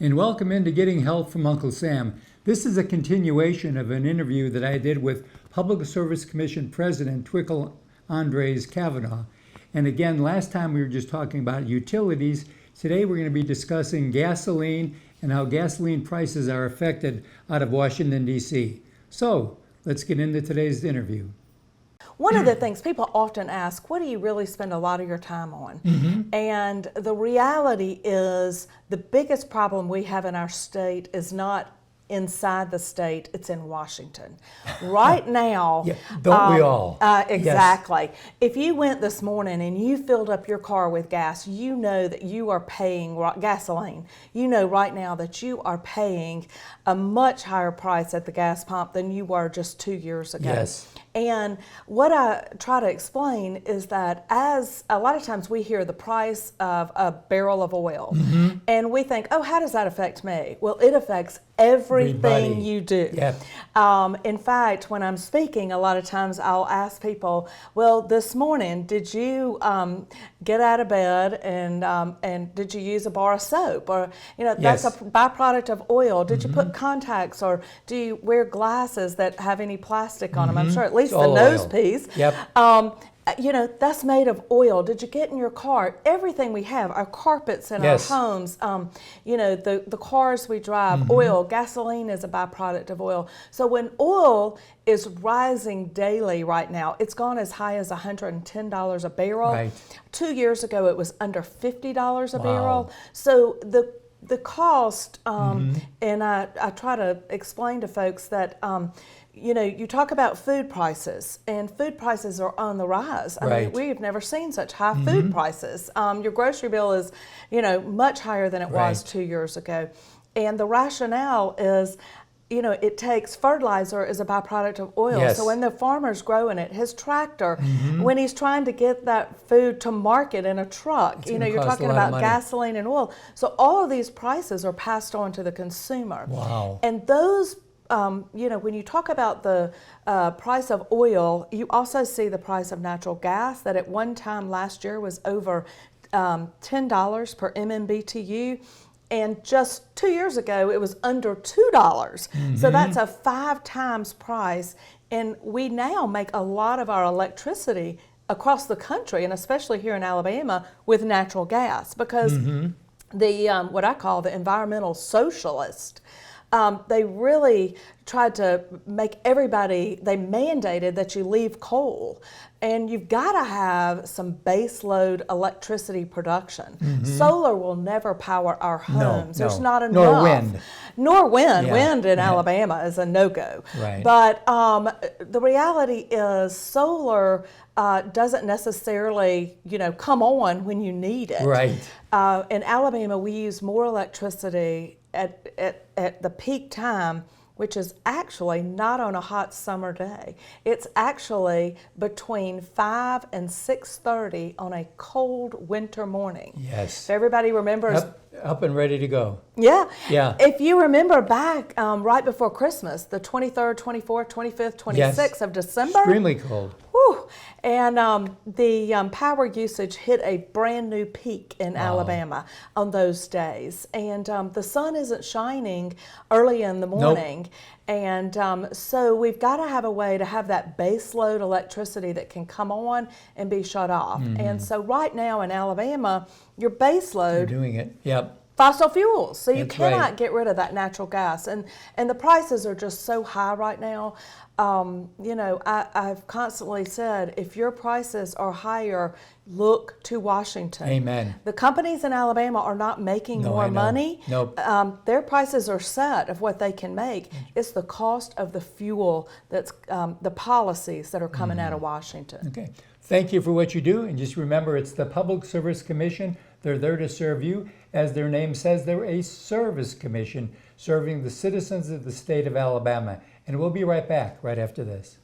And welcome into Getting Help from Uncle Sam. This is a continuation of an interview that I did with Public Service Commission President Twinkle Cavanaugh. And again, last time we were just talking about utilities. Today we're going to be discussing gasoline and how gasoline prices are affected out of Washington, D.C. So let's get into today's interview. One of the things people often ask, what do you really spend a lot of your time on? And the reality is the biggest problem we have in our state is not inside the state, it's in Washington. Right now. Don't we all? Exactly. Yes. If you went this morning and you filled up your car with gas, you know that you are paying gasoline. You know right now that you are paying a much higher price at the gas pump than you were just 2 years ago. Yes. And what I try to explain is that as a lot of times we hear the price of a barrel of oil and we think, oh, how does that affect me? Well, it affects everything you do. Yep. In fact, when I'm speaking, a lot of times I'll ask people, well, this morning, did you get out of bed and did you use a bar of soap? Or, that's a byproduct of oil. Did you put contacts, or do you wear glasses that have any plastic on them? I'm sure at least the nose piece. Yep. That's made of oil. Did you get in your car? Everything we have, our carpets in our homes, the cars we drive, oil, gasoline is a byproduct of oil. So when oil is rising daily right now, it's gone as high as $110 a barrel. Right. 2 years ago, it was under $50 a barrel. So the cost, and I try to explain to folks that, you talk about food prices, and food prices are on the rise. I mean, we've never seen such high food prices. Your grocery bill is, much higher than it was 2 years ago. And the rationale is, it takes fertilizer as a byproduct of oil. Yes. So when the farmer's growing it, his tractor, when he's trying to get that food to market in a truck, you're talking about gasoline and oil. So all of these prices are passed on to the consumer. Wow. And those when you talk about the price of oil, you also see the price of natural gas that at one time last year was over $10 per MMBTU. And just 2 years ago, it was under $2. So that's a 5 times price. And we now make a lot of our electricity across the country, and especially here in Alabama, with natural gas, because the what I call the environmental socialist, they really tried to make they mandated that you leave coal. And you've got to have some base load electricity production. Solar will never power our homes. No, There's not enough. Nor wind. Nor wind. Yeah. Wind in Alabama is a no-go. Right. But the reality is solar doesn't necessarily, come on when you need it. Right. In Alabama, we use more electricity at the peak time, which is actually not on a hot summer day. It's actually between 5 and 6:30 on a cold winter morning. Yes. If everybody remembers. Up and ready to go. Yeah. Yeah. If you remember back right before Christmas, the 23rd, 24th, 25th, 26th of December. Extremely cold. Whew. And the power usage hit a brand new peak in Alabama on those days. And the sun isn't shining early in the morning. Nope. And so we've got to have a way to have that base load electricity that can come on and be shut off. And so right now in Alabama, your base load. You're doing it. Yep. Fossil fuels. So you That's cannot get rid of that natural gas. And the prices are just so high right now. I've constantly said, if your prices are higher, look to Washington. Amen. The companies in Alabama are not making more money. Nope. Their prices are set of what they can make. It's the cost of the fuel that's the policies that are coming out of Washington. Okay. Thank you for what you do. And just remember, it's the Public Service Commission. They're there to serve you. As their name says, they're a service commission serving the citizens of the state of Alabama. And we'll be right back right after this.